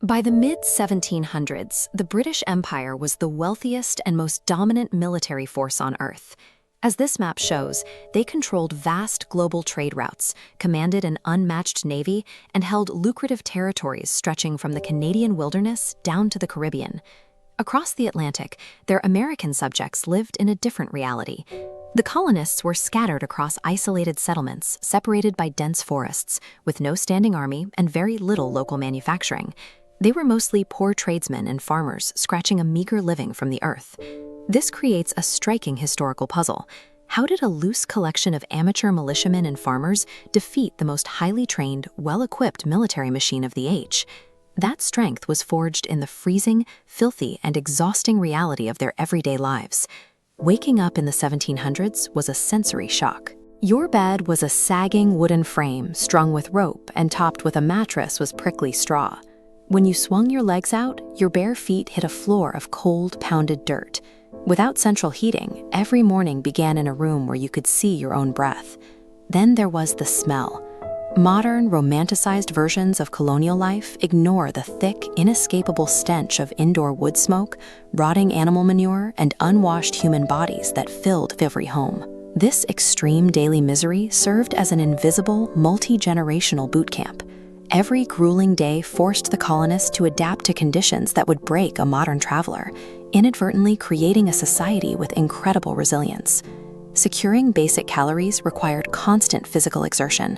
By the mid-1700s, the British Empire was the wealthiest and most dominant military force on Earth. As this map shows, they controlled vast global trade routes, commanded an unmatched navy, and held lucrative territories stretching from the Canadian wilderness down to the Caribbean. Across the Atlantic, their American subjects lived in a different reality. The colonists were scattered across isolated settlements, separated by dense forests, with no standing army and very little local manufacturing. They were mostly poor tradesmen and farmers scratching a meager living from the earth. This creates a striking historical puzzle. How did a loose collection of amateur militiamen and farmers defeat the most highly trained, well-equipped military machine of the age? That strength was forged in the freezing, filthy, and exhausting reality of their everyday lives. Waking up in the 1700s was a sensory shock. Your bed was a sagging wooden frame strung with rope and topped with a mattress with prickly straw. When you swung your legs out, your bare feet hit a floor of cold, pounded dirt. Without central heating, every morning began in a room where you could see your own breath. Then there was the smell. Modern, romanticized versions of colonial life ignore the thick, inescapable stench of indoor wood smoke, rotting animal manure, and unwashed human bodies that filled every home. This extreme daily misery served as an invisible, multi-generational boot camp. Every grueling day forced the colonists to adapt to conditions that would break a modern traveler, inadvertently creating a society with incredible resilience. Securing basic calories required constant physical exertion.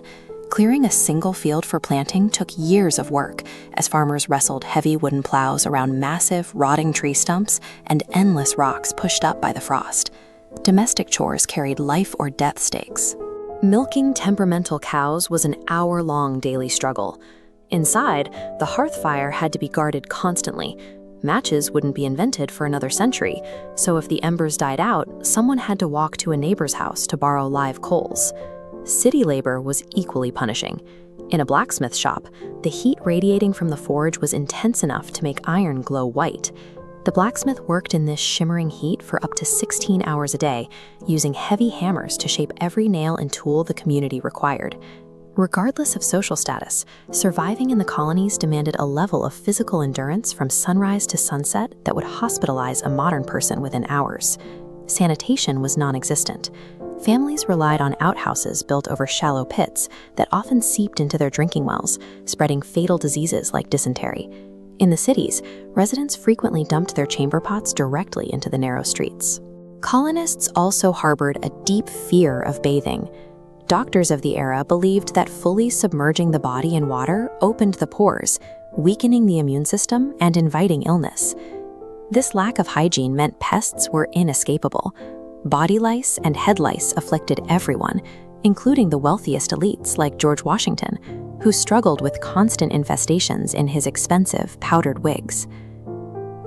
Clearing a single field for planting took years of work, as farmers wrestled heavy wooden plows around massive, rotting tree stumps and endless rocks pushed up by the frost. Domestic chores carried life-or-death stakes. Milking temperamental cows was an hour-long daily struggle. Inside, the hearth fire had to be guarded constantly. Matches wouldn't be invented for another century, so if the embers died out, someone had to walk to a neighbor's house to borrow live coals. City labor was equally punishing. In a blacksmith shop, the heat radiating from the forge was intense enough to make iron glow white. The blacksmith worked in this shimmering heat for up to 16 hours a day, using heavy hammers to shape every nail and tool the community required. Regardless of social status, surviving in the colonies demanded a level of physical endurance from sunrise to sunset that would hospitalize a modern person within hours. Sanitation was non-existent. Families relied on outhouses built over shallow pits that often seeped into their drinking wells, spreading fatal diseases like dysentery. In the cities, residents frequently dumped their chamber pots directly into the narrow streets. Colonists also harbored a deep fear of bathing. Doctors of the era believed that fully submerging the body in water opened the pores, weakening the immune system and inviting illness. This lack of hygiene meant pests were inescapable. Body lice and head lice afflicted everyone, including the wealthiest elites like George Washington, who struggled with constant infestations in his expensive, powdered wigs.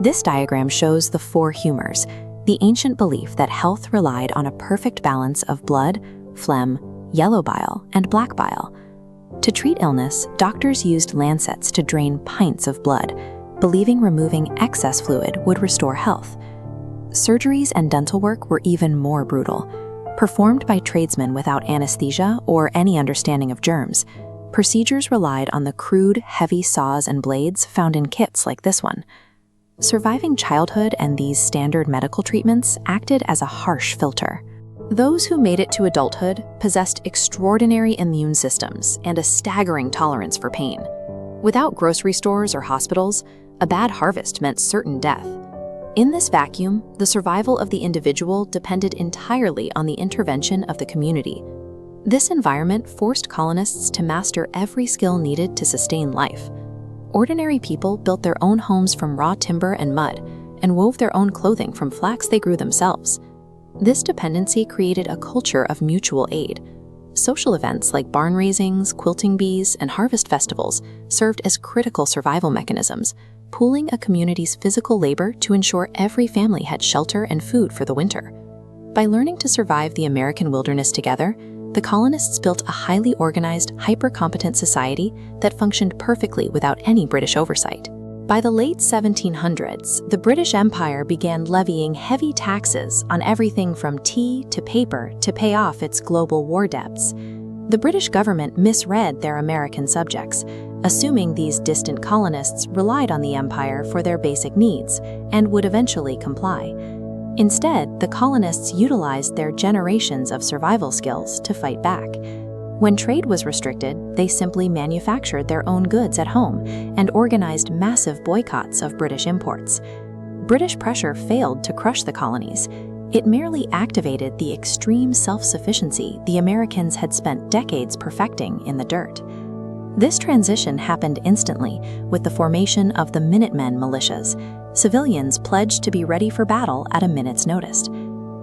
This diagram shows the four humors, the ancient belief that health relied on a perfect balance of blood, phlegm, yellow bile, and black bile. To treat illness, doctors used lancets to drain pints of blood, believing removing excess fluid would restore health. Surgeries and dental work were even more brutal. Performed by tradesmen without anesthesia or any understanding of germs, procedures relied on the crude, heavy saws and blades found in kits like this one. Surviving childhood and these standard medical treatments acted as a harsh filter. Those who made it to adulthood possessed extraordinary immune systems and a staggering tolerance for pain. Without grocery stores or hospitals, a bad harvest meant certain death. In this vacuum, the survival of the individual depended entirely on the intervention of the community. This environment forced colonists to master every skill needed to sustain life. Ordinary people built their own homes from raw timber and mud, and wove their own clothing from flax they grew themselves. This dependency created a culture of mutual aid. Social events like barn raisings, quilting bees, and harvest festivals served as critical survival mechanisms, pooling a community's physical labor to ensure every family had shelter and food for the winter. By learning to survive the American wilderness together, the colonists built a highly organized, hyper-competent society that functioned perfectly without any British oversight. By the late 1700s, the British Empire began levying heavy taxes on everything from tea to paper to pay off its global war debts. The British government misread their American subjects, assuming these distant colonists relied on the empire for their basic needs and would eventually comply. Instead, the colonists utilized their generations of survival skills to fight back. When trade was restricted, they simply manufactured their own goods at home and organized massive boycotts of British imports. British pressure failed to crush the colonies. It merely activated the extreme self-sufficiency the Americans had spent decades perfecting in the dirt. This transition happened instantly with the formation of the Minutemen militias. Civilians pledged to be ready for battle at a minute's notice.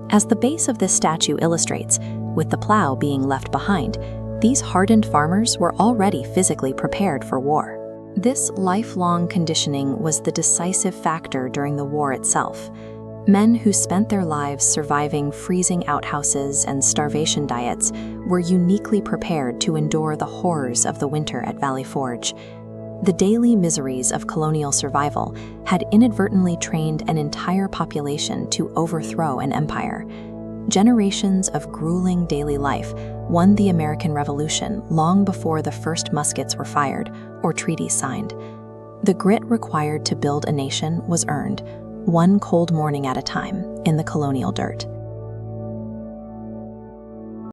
As the base of this statue illustrates, with the plow being left behind, these hardened farmers were already physically prepared for war. This lifelong conditioning was the decisive factor during the war itself. Men who spent their lives surviving freezing outhouses and starvation diets were uniquely prepared to endure the horrors of the winter at Valley Forge. The daily miseries of colonial survival had inadvertently trained an entire population to overthrow an empire. Generations of grueling daily life won the American Revolution long before the first muskets were fired or treaties signed. The grit required to build a nation was earned, one cold morning at a time, in the colonial dirt.